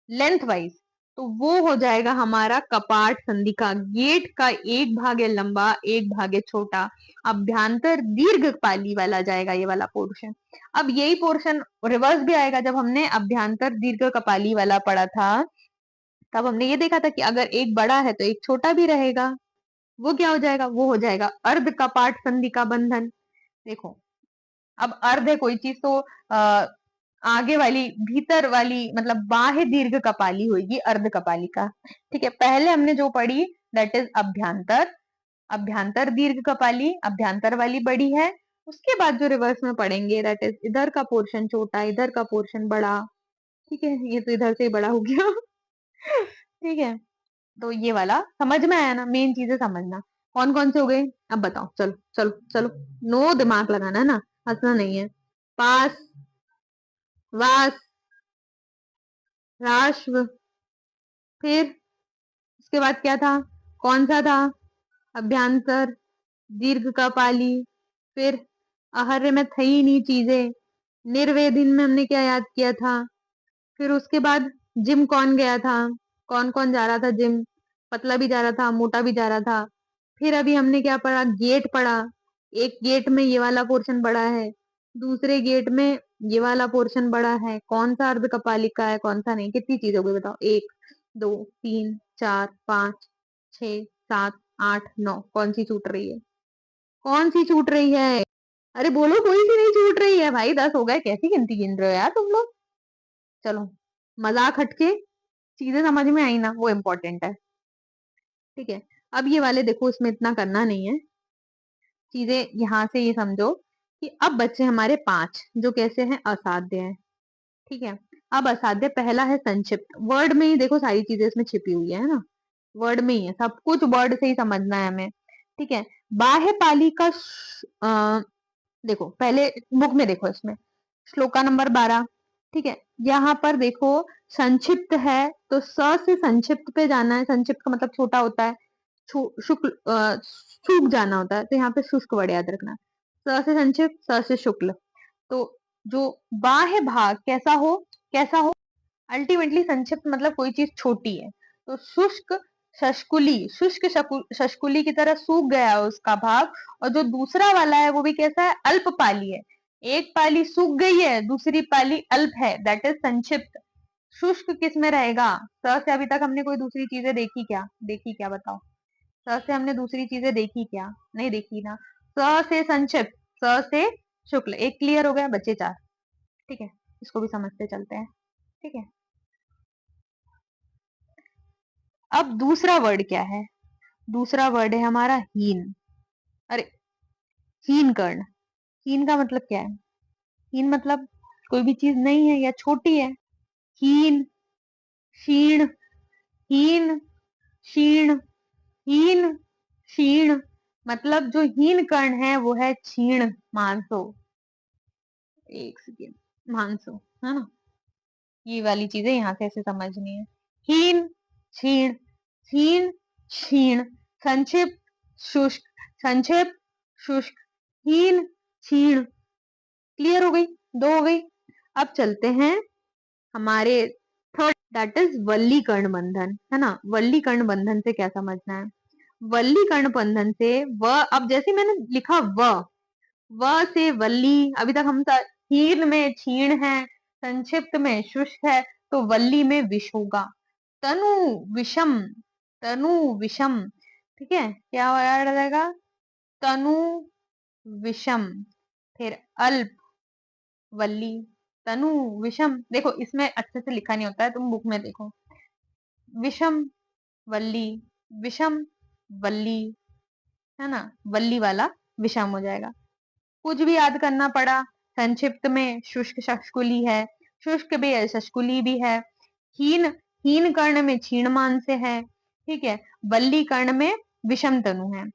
B: लेंथ वाइज, तो वो हो जाएगा हमारा कपाट संधि का। गेट का एक भाग है लंबा, एक भाग है छोटा, अभ्यांतर दीर्घ पाली वाला जाएगा ये वाला पोर्शन। अब यही पोर्शन रिवर्स भी आएगा, जब हमने अभ्यांतर दीर्घ कपाली वाला पढ़ा था, तब हमने ये देखा था कि अगर एक बड़ा है तो एक छोटा भी रहेगा। वो क्या हो जाएगा? वो हो जाएगा अर्ध कपाट संधि का बंधन। देखो, अब अर्ध है कोई चीज तो आगे वाली, भीतर वाली, मतलब बाह्य दीर्घ कपाली होगी अर्ध कपाली का, ठीक है। पहले हमने जो पढ़ी दैट इज अभ्यांतर, अभ्यांतर दीर्घ कपाली, अभ्यांतर वाली बड़ी है। उसके बाद जो रिवर्स में पढ़ेंगे दैट इज इधर का पोर्शन छोटा, इधर का पोर्शन बड़ा, ठीक है, ये तो इधर से ही बड़ा हो गया ठीक है, तो ये वाला समझ में आया ना, मेन चीजें समझना। कौन कौन से हो गए अब बताओ, चलो चलो चलो, नो दिमाग लगाना है ना, हंसना नहीं है। पास, वास, राश्व, फिर उसके बाद क्या था, कौन सा था? अभ्यांतर दीर्घ का पाली, फिर आहार्य में थी ही नहीं चीजें, निर्वेदिन में हमने क्या याद किया था, फिर उसके बाद जिम कौन गया था, कौन कौन जा रहा था जिम, पतला भी जा रहा था, मोटा भी जा रहा था। फिर अभी हमने क्या पढ़ा, गेट पढ़ा, एक गेट में ये वाला पोर्शन बड़ा है, दूसरे गेट में ये वाला पोर्शन बड़ा है, कौन सा अर्ध कपालिका है कौन सा नहीं। कितनी चीज हो गई बताओ, एक, दो, तीन, चार, पांच, छ, सात, आठ, नौ, कौन सी छूट रही है? कौन सी छूट रही है? अरे बोलो, कोई सी नहीं छूट रही है भाई, 10 हो गए, कैसी गिनती गिन रहे हो यार तुम लोग। चलो, मजाक हटके चीजें समझ में आई ना, वो इम्पोर्टेंट है, ठीक है। अब ये वाले देखो, इसमें इतना करना नहीं है, चीजें यहाँ से ये समझो कि अब बच्चे हमारे 5 जो कैसे हैं, असाध्य हैं, ठीक है। अब असाध्य पहला है संक्षिप्त, वर्ड में ही देखो सारी चीजें इसमें छिपी हुई है ना, वर्ड में ही है सब कुछ, वर्ड से ही समझना है हमें, ठीक है। बाह्य पाली का देखो पहले बुक में देखो, इसमें श्लोका नंबर 12, ठीक है, यहाँ पर देखो संक्षिप्त है तो स से संक्षिप्त पे जाना है, संक्षिप्त का मतलब छोटा होता है, शुक्ल सूख जाना होता है, तो यहाँ पे शुष्क वर्ड याद रखना, स से संक्षिप्त, स से शुक्ल। तो जो बाह्य भाग कैसा हो, कैसा हो, अल्टीमेटली संक्षिप्त मतलब कोई चीज छोटी है, तो शुष्क शशकुली, शुष्क शशकुली की तरह सूख गया है उसका भाग। और जो दूसरा वाला है वो भी कैसा है, अल्पपाली है। एक पाली सूख गई है, दूसरी पाली अल्प है, दैट इज संक्षिप्त। शुष्क किस में रहेगा, स से अभी तक हमने कोई दूसरी चीजें देखी क्या, देखी क्या बताओ, स से हमने दूसरी चीजें देखी क्या, नहीं देखी ना। स से संक्षिप्त, स से शुक्ल, एक क्लियर हो गया, बचे 4। ठीक है, इसको भी समझते चलते हैं। ठीक है, अब दूसरा वर्ड क्या है, दूसरा वर्ड है हमारा हीन। अरे, हीन कर्ण, हीन का मतलब क्या है, हीन मतलब कोई भी चीज नहीं है या छोटी है। हीन, क्षीण, हीन, क्षीण, हीन, क्षीण, मतलब जो हीन कर्ण है वो है क्षीण मानसो। एक सेकेंड, मानसो, है ना, ये वाली चीजें यहाँ से ऐसे समझनी है। हीन, क्षीण, हीन, क्षीण, संक्षिप्त, शुष्क, संक्षिप्त, शुष्क, हीन, क्षीण। क्लियर हो गई, 2 हो गई। अब चलते हैं हमारे थर्ड, दैट इज वल्ली कर्ण बंधन, है ना। वल्ली कर्ण बंधन से क्या समझना है, वल्ली कर्ण बंधन से व, अब जैसे मैंने लिखा व से वल्ली, अभी तक हम हीन में क्षीण है, संक्षिप्त में शुष्क है, तो वल्ली में विष होगा। तनु विषम, तनु विषम, ठीक है, क्या याद रहेगा, तनु विषम, फिर अल्प, वल्ली, तनु विषम। देखो इसमें अच्छे से लिखा नहीं होता है, तुम बुक में देखो। विषम वल्ली, विषम वल्ली, है ना, वल्ली वाला विषम हो जाएगा। कुछ भी याद करना पड़ा, संक्षिप्त में शुष्क शशकुली है, शुष्क भी है, शशकुली भी है। हीन, हीन कर्ण में क्षीणमान से है, ठीक है। वल्ली कर्ण में विषम तनु है।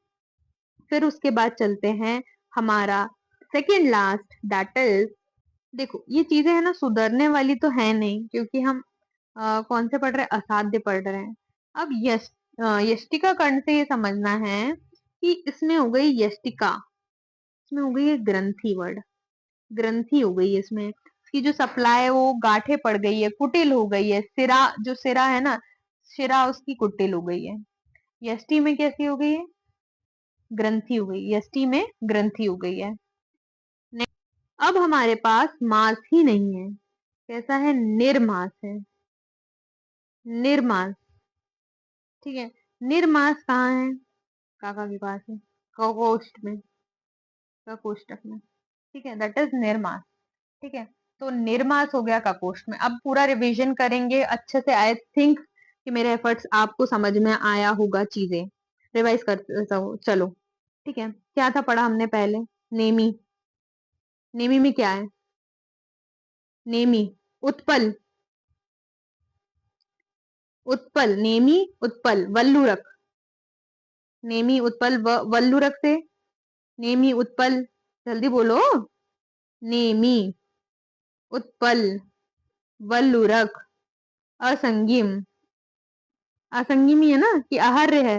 B: फिर उसके बाद चलते हैं हमारा सेकेंड लास्ट, दैट इज, देखो ये चीजें है ना सुधरने वाली तो है नहीं, क्योंकि हम कौन से पढ़ रहे हैं, असाध्य पढ़ रहे हैं। अब यष्टिका कर्ण से ये समझना है कि इसमें हो गई यष्टिका, इसमें हो गई है ग्रंथि वर्ड, ग्रंथि हो गई है इसमें, इसकी जो सप्लाई है वो गांठे पड़ गई है, कुटिल हो गई है, सिरा, जो सिरा है ना, सिरा उसकी कुटिल हो गई है। यष्टि में कैसी हो गई है, ग्रंथि हो गई, यष्टि में ग्रंथि हो गई है। अब हमारे पास मास ही नहीं है, कैसा है, निर्मास है, निर्मास, ठीक है। निर्मास कहाँ है, काका के पास है, ककोष्ठ में, ककोष्ठक में, ठीक है, दैट इज निर्मास। ठीक है, तो निर्मास हो गया ककोष्ठ में। अब पूरा रिवीजन करेंगे अच्छे से, आई थिंक कि मेरे एफर्ट्स आपको समझ में आया होगा, चीजें रिवाइज कर चलो। ठीक है, क्या था पढ़ा हमने पहले, नेमी, नेमी में क्या है, नेमी, उत्पल, उत्पल, नेमी, उत्पल, वल्लुरक, नेमी उत्पल वल्लुरक से, नेमी उत्पल, जल्दी बोलो, नेमी उत्पल वल्लुरक, असंगिम, असंगिम ही है ना, कि आहार्य है,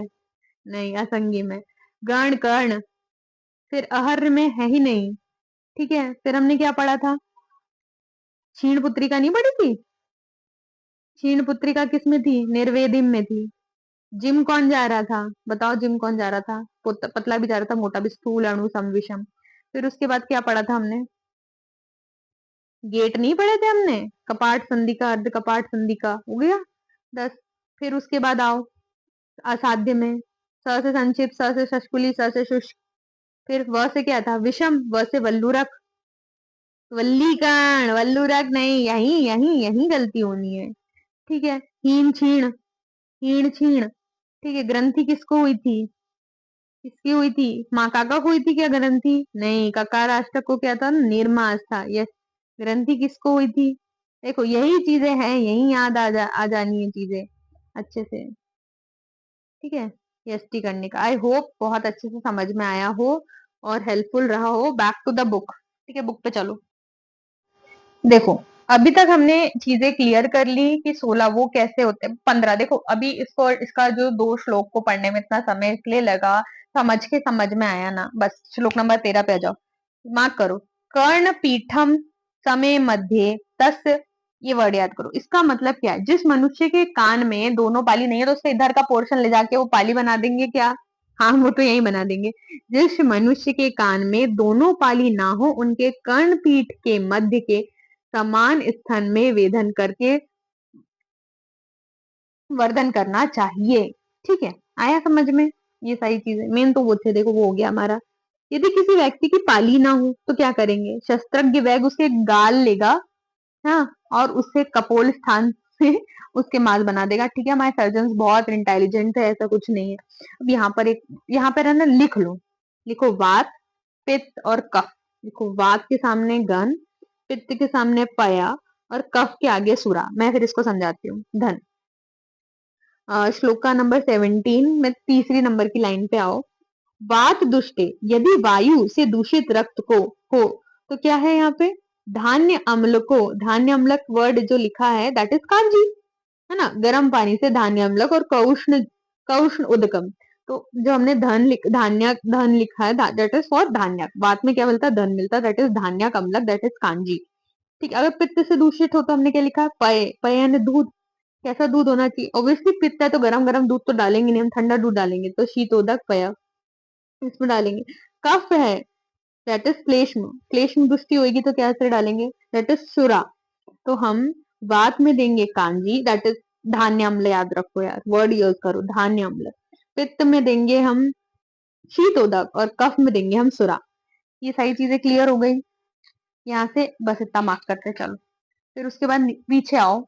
B: नहीं असंगिम है। गण कर्ण, फिर आहार्य में है ही नहीं, ठीक है। फिर हमने क्या पढ़ा था, क्षीण पुत्रिका नहीं पढ़ी थी, क्षीण पुत्रिका किस में थी, निर्वेदिम में थी। जिम कौन जा रहा था, बताओ जिम कौन जा रहा था, पतला भी जा रहा था, मोटा भी, स्थूल अणु सम विषम। फिर उसके बाद क्या पढ़ा था हमने, गेट नहीं पढ़े थे हमने, कपाट संधि का, अर्ध कपाट संधि का, हो गया 10। फिर उसके बाद आओ असाध्य में, स से संक्षिप्त, स से शशकुली, स से शुष्क, फिर व से क्या था, विषम, व से वल्लुरक, वल्लीकर्ण, वल्लुरक नहीं, यही यही यही गलती होनी है, ठीक है। हीन क्षीण, हीन क्षीण, ठीक है। ग्रंथि किसको हुई थी, किसकी हुई थी, माँ काका को हुई थी क्या ग्रंथि, नहीं, ककार अष्टक को क्या था, निर्मास था, यस। ग्रंथि किसको हुई थी, देखो यही चीजें हैं, यही याद आ जानी है चीजें अच्छे से, ठीक है। यष्टि करने का, आई होप बहुत अच्छे से समझ में आया हो और हेल्पफुल रहा हो। बैक टू द बुक, ठीक है, बुक पे चलो। देखो अभी तक हमने चीजें क्लियर कर ली कि 16 वो कैसे होते हैं, 15 देखो अभी इसको, इसका जो 2 श्लोक को पढ़ने में इतना समय इसलिए लगा, समझ में आया ना, बस श्लोक नंबर 13 पे आ जाओ, मार्क करो। कर्ण पीठम समय मध्य तस् ये वर्ड याद करो। इसका मतलब क्या है? जिस मनुष्य के कान में दोनों पाली नहीं है तो उससे इधर का पोर्शन ले जाके वो पाली बना देंगे क्या? हाँ, वो तो यही बना देंगे। जिस मनुष्य के कान में दोनों पाली ना हो उनके कर्णपीठ के मध्य के समान स्थान में वेदन करके वर्धन करना चाहिए। ठीक है, आया समझ में? ये सारी चीजें मेन तो वो थे, देखो वो हो गया हमारा। यदि किसी व्यक्ति की पाली ना हो तो क्या करेंगे? शस्त्रज्ञ वैद्य उसके गाल लेगा, हाँ, और उससे कपोल स्थान से उसके माल बना देगा। ठीक है, हमारे सर्जन बहुत इंटेलिजेंट है, ऐसा कुछ नहीं है। अब यहाँ पर है ना, लिख लो। लिखो वात, पित्त और कफ। लिखो वात के सामने गन, पित्त के सामने पया और कफ के आगे सुरा। मैं फिर इसको समझाती हूँ। धन। श्लोका नंबर 17 में तीसरी नंबर की लाइन पे आओ। वात दुष्टे, यदि वायु से दूषित रक्त को हो तो क्या है यहाँ पे? धान्य अम्ल को, धान्य अम्लक वर्ड जो लिखा है दैट इज कांजी, है ना। गर्म पानी से धान्य अम्लक और कौष्ण, कौष्ण उदकम। तो जो हमने धान्य धन लिखा है दैट इज फॉर धान्य। बात में क्या मिलता है? धन मिलता है, दैट इज धान्य अम्लक, दैट इज कांजी। ठीक है, अगर पित्त से दूषित हो तो हमने क्या लिखा है? पय, पय यानी दूध। कैसा दूध होना चाहिए? ऑब्वियसली पित्त है तो गरम गरम दूध तो डालेंगे नहीं हम, ठंडा दूध डालेंगे, तो शीतोदक पय इसमें डालेंगे। कफ है दैट इज क्लेष्म, क्लेष्म दृष्टि होगी तो क्या से डालेंगे? दैट इज सुरा। तो हम वात में देंगे कांजी, दैट इज धान्य अम्ल। याद रखो यार, वर्ड यूज करो, धान्य अम्ल। पित्त में देंगे हम शीतोदक और कफ में देंगे हम सुरा। ये सारी चीजें क्लियर हो गई। यहाँ से बस इतना मार्क करते चलो। फिर उसके बाद पीछे आओ।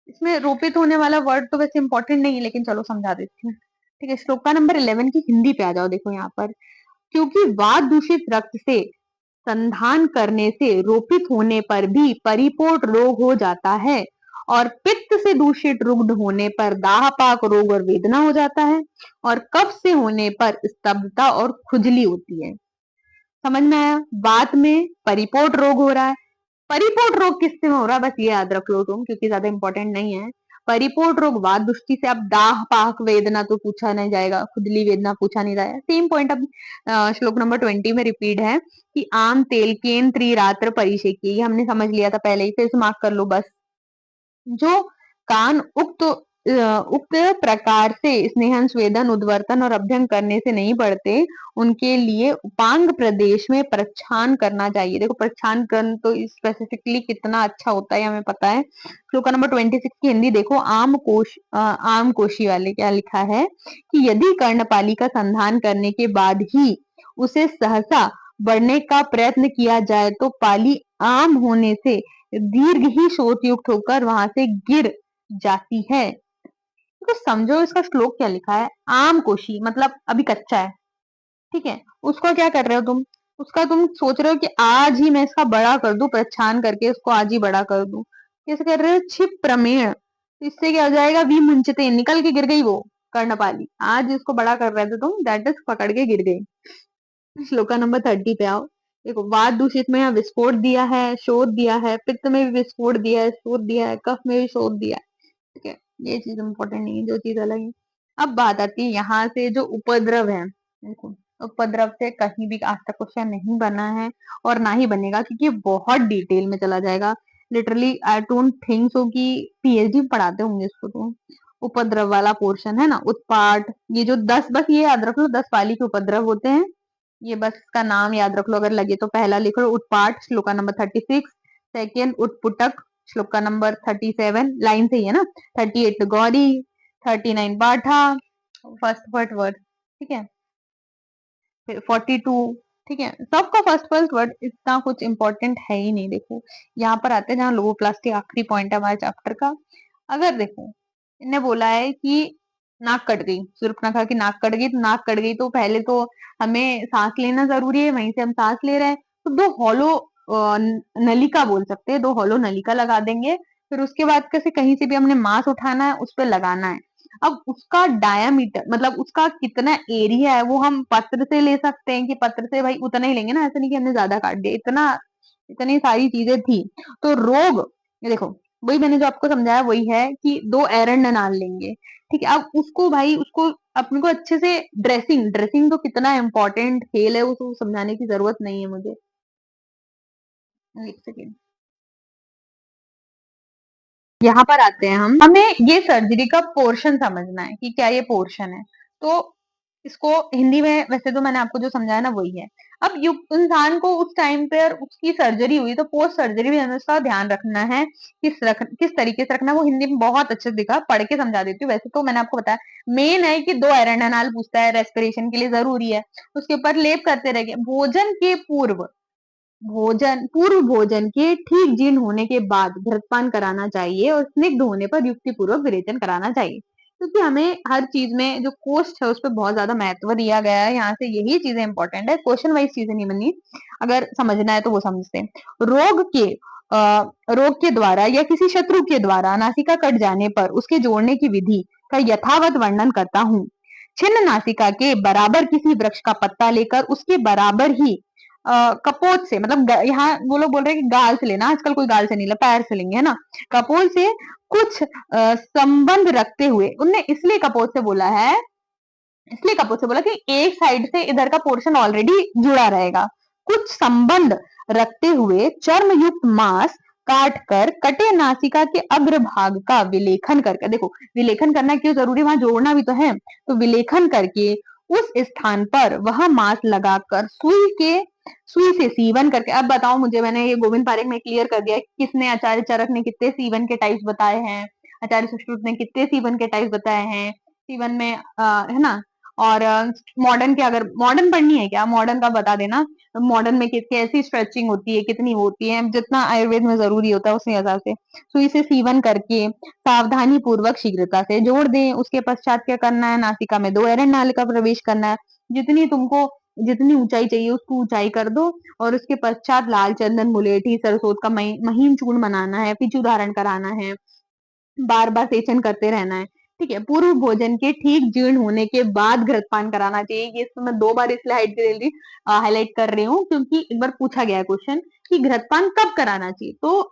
B: इसमें रोपित होने वाला वर्ड तो वैसे इंपॉर्टेंट नहीं है, लेकिन चलो समझा देती हूँ। ठीक है, श्लोका नंबर 11 की हिंदी पे आ जाओ। देखो यहाँ पर, क्योंकि वात दूषित रक्त से संधान करने से रोपित होने पर भी परिपोट रोग हो जाता है और पित्त से दूषित रुग्ण होने पर दाहपाक रोग और वेदना हो जाता है और कफ से होने पर स्तब्धता और खुजली होती है। समझ में आया? वात में परिपोट रोग हो रहा है। परिपोट रोग किससे हो रहा है बस ये याद रख लो तुम, क्योंकि ज्यादा इंपॉर्टेंट नहीं है। परिपोट रोग वात दृष्टि से। अब दाह पाक वेदना तो पूछा नहीं जाएगा, खुजली वेदना पूछा नहीं जाएगा। सेम पॉइंट अब श्लोक नंबर 20 में रिपीट है कि आम तेल केन त्रिरात्र परिषेकी। ये हमने समझ लिया था पहले ही, फिर से मार्क कर लो बस। जो कान उक्त प्रकार से स्नेहन स्वेदन उद्वर्तन और अभ्यंग करने से नहीं बढ़ते उनके लिए उपांग प्रदेश में प्रच्छान करना चाहिए। देखो प्रच्छान करना तो स्पेसिफिकली कितना अच्छा होता है हमें पता है। श्लोका नंबर 26 की हिंदी देखो। आम कोशी वाले क्या लिखा है कि यदि कर्णपाली का संधान करने के बाद ही उसे सहसा बढ़ने का प्रयत्न किया जाए तो पाली आम होने से दीर्घ ही शोथ युक्त होकर वहां से गिर जाती है। तो समझो इसका श्लोक क्या लिखा है। आम कोशी मतलब अभी कच्चा है, ठीक है। उसको क्या कर रहे हो तुम? उसका तुम सोच रहे हो कि आज ही मैं इसका बड़ा कर दूं, प्रच्छान करके इसको आज ही बड़ा कर दूं। कैसे कर रहे हो? क्षिप प्रमेय। तो इससे क्या हो जाएगा? वी मुंचते, निकल के गिर गई वो कर्णपाली। आज इसको बड़ा कर रहे थे तुम, दैट इज पकड़ के गिर गई। श्लोका नंबर 30 पे आओ। देखो वात दूषित में यहाँ विस्फोट दिया है, शोध दिया है, पित्त में भी विस्फोट दिया है, शोध दिया है, कफ में भी शोध दिया है। ठीक है, ये चीज इंपॉर्टेंट नहीं है, जो चीज अलग है। अब बात आती है यहाँ से जो उपद्रव है। देखो उपद्रव से कहीं भी आज तक क्वेश्चन नहीं बना है और ना ही बनेगा, क्योंकि ये बहुत डिटेल में चला जाएगा। Literally I don't think so कि पीएचडी में पढ़ाते होंगे इसको। तो उपद्रव वाला पोर्शन है ना, उत्पात, ये जो 10, बस ये याद रख लो 10 पाली के उपद्रव होते हैं। ये बस इसका नाम याद रख लो, अगर लगे तो। पहला लिख लो उत्पात, श्लोका नंबर 36। सेकेंड उत्पुटक, श्लोका नंबर 37, लाइन से ही है ना। 38 गौरी, 39 बाठा, फर्स्ट फर्स्ट वर्ड, ठीक है। फिर 42, ठीक है। सबका फर्स्ट फर्स्ट वर्ड इतना कुछ इंपॉर्टेंट है ही नहीं। देखो यहाँ पर आते हैं जहाँ लोगोप्लास्टी आखिरी पॉइंट है हमारे चैप्टर का। अगर देखो इनने बोला है कि नाक कट गई, सूर्पनखा की नाक कट गई, तो नाक कट गई तो पहले तो हमें सांस लेना जरूरी है, वहीं से हम सांस ले रहे हैं, तो दो हॉलो नलिका बोल सकते हैं, दो हॉलो नलिका लगा देंगे। फिर उसके बाद कैसे कहीं से भी हमने मांस उठाना है उस पर लगाना है। अब उसका डायामीटर मतलब उसका कितना एरिया है वो हम पत्र से ले सकते हैं कि पत्र से भाई उतना ही लेंगे ना, ऐसा नहीं कि हमने ज्यादा काट दिया। इतना इतनी सारी चीजें थी। तो रोग, ये देखो वही मैंने जो आपको समझाया वही है कि दो एरंड नाल लेंगे, ठीक है। अब उसको भाई उसको अपने को अच्छे से ड्रेसिंग, ड्रेसिंग तो कितना इंपॉर्टेंट खेल है उसको समझाने की जरूरत नहीं है मुझे। एक सेकेंड। यहाँ पर आते हैं हम, हमें ये सर्जरी का पोर्शन समझना है कि क्या ये पोर्शन है। तो इसको हिंदी में वैसे तो मैंने आपको जो समझाया ना वही है। अब इंसान को उस टाइम पर उसकी सर्जरी हुई तो पोस्ट सर्जरी भी हमें उसका ध्यान रखना है, किस तरीके से रखना है वो हिंदी में बहुत अच्छे से दिखा, पढ़ के समझा देती हूँ। वैसे तो मैंने आपको बताया मेन है कि 2 एरेंडानाल पूछता है, रेस्पिरेशन के लिए जरूरी है, उसके ऊपर लेप करते रहिए। पूर्व भोजन के ठीक जीर्ण होने के बाद घृतपान कराना चाहिए और स्निग्ध होने पर युक्तिपूर्वक विरेचन कराना चाहिए, क्योंकि हमें हर चीज में जो कोष्ठ है उस पर बहुत ज्यादा महत्व दिया गया है। यहाँ से यही चीजें इंपॉर्टेंट है, क्वेश्चन वाइज चीजें नहीं बननी, अगर समझना है तो वो समझते हैं। रोग के द्वारा या किसी शत्रु के द्वारा नासिका कट जाने पर उसके जोड़ने की विधि का यथावत वर्णन करता हूँ। छिन्न नासिका के बराबर किसी वृक्ष का पत्ता लेकर उसके बराबर ही कपोत से, मतलब यहाँ वो लोग बोल रहे हैं कि गाल से लेना, आजकल कोई गाल से नहीं ले, पैर से लेंगे, है ना। कपोत से कुछ संबंध रखते हुए, उनने इसलिए कपोत से बोला है, इसलिए कपूर से बोला कि एक साइड से इधर का पोर्शन ऑलरेडी जुड़ा रहेगा। कुछ संबंध रखते हुए चर्म युक्त मांस काट कर कटे नासिका के अग्रभाग का विलेखन करके, देखो विलेखन करना क्यों जरूरी, वहां जोड़ना भी तो है, तो विलेखन करके उस स्थान पर वह मांस लगाकर सुई से सीवन करके। अब बताओ मुझे, मैंने ये गोविंद पारेख में क्लियर कर दिया किसने, आचार्य चरक ने कितने सीवन के टाइप्स बताए हैं, आचार्य सुश्रुत ने कितने सीवन के टाइप्स बताए हैं सीवन में, है ना। और मॉडर्न के, अगर मॉडर्न पढ़नी है क्या, मॉडर्न का बता देना, मॉडर्न में कैसी स्ट्रेचिंग होती है, कितनी होती है, जितना आयुर्वेद में जरूरी होता है उसी हिसाब से सुई से सीवन करके सावधानी पूर्वक शीघ्रता से जोड़ दें। उसके पश्चात क्या करना है, नासिका में 2 एरंड नाल का प्रवेश करना है, जितनी ऊंचाई चाहिए उसको ऊंचाई कर दो, और उसके पश्चात लाल चंदन, मुलेठी, सरसों का महीन चूर्ण बनाना है, पिचू धारण कराना है, बार बार सेचन करते रहना है। ठीक है, पूर्व भोजन के ठीक जीर्ण होने के बाद घृतपान कराना चाहिए। ये इसमें मैं 2 बार इसलिए हाईलाइट कर रही हूँ क्योंकि एक बार पूछा गया क्वेश्चन कि घृतपान कब कराना चाहिए। तो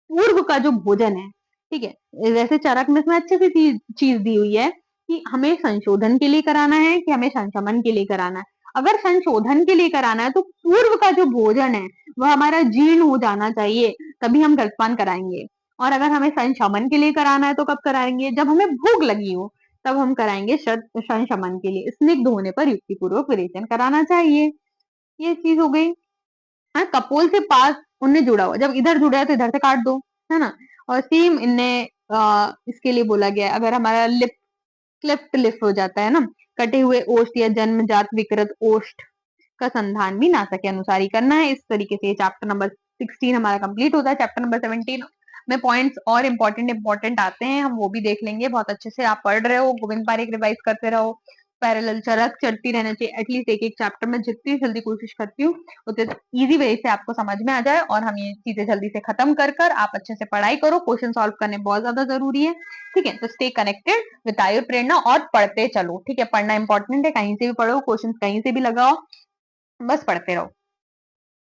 B: पूर्व का जो भोजन है, ठीक है, वैसे चरक में इसमें अच्छी सी चीज दी हुई है कि हमें संशोधन के लिए कराना है कि हमें संशमन के लिए कराना है। अगर संशोधन के लिए कराना है तो पूर्व का जो भोजन है वह हमारा जीर्ण हो जाना चाहिए, तभी हम घृतपान कराएंगे। और अगर हमें संशमन के लिए कराना है तो कब कराएंगे, जब हमें भूख लगी हो तब हम कराएंगे संशमन के लिए। स्निग्ध होने पर युक्तिपूर्वक विरेचन कराना चाहिए। ये चीज हो गई। हाँ, कपोल से पास उनने जुड़ा हुआ, जब इधर जुड़ा है तो इधर से काट दो, है ना। और सेम इनने इसके लिए बोला गया है, अगर हमारा लिप क्लिफ्ट लिप हो जाता है ना, कटे हुए ओष्ठ या जन्मजात विकृत ओष्ठ का संधान भी नासा के अनुसार ही करना है। इस तरीके से चैप्टर नंबर 16 हमारा कंप्लीट होता है। चैप्टर नंबर 17 में पॉइंट्स और इंपॉर्टेंट आते हैं, हम वो भी देख लेंगे। बहुत अच्छे से आप पढ़ रहे हो, गोविंद पारेख रिवाइज करते रहो, पैरेलल चरक चलती रहना चाहिए। एटलीस्ट एक एक चैप्टर में जितनी जल्दी कोशिश करती हूँ उतने इजी वे से आपको समझ में आ जाए और हम ये चीजें जल्दी से खत्म कर आप अच्छे से पढ़ाई करो। क्वेश्चन सॉल्व करने बहुत ज्यादा जरूरी है। ठीक है, तो स्टे कनेक्टेड विद आयुर प्रेरणा और पढ़ते चलो। ठीक है, पढ़ना इंपॉर्टेंट है, कहीं से भी पढ़ो, क्वेश्चन कहीं से भी लगाओ, बस पढ़ते रहो।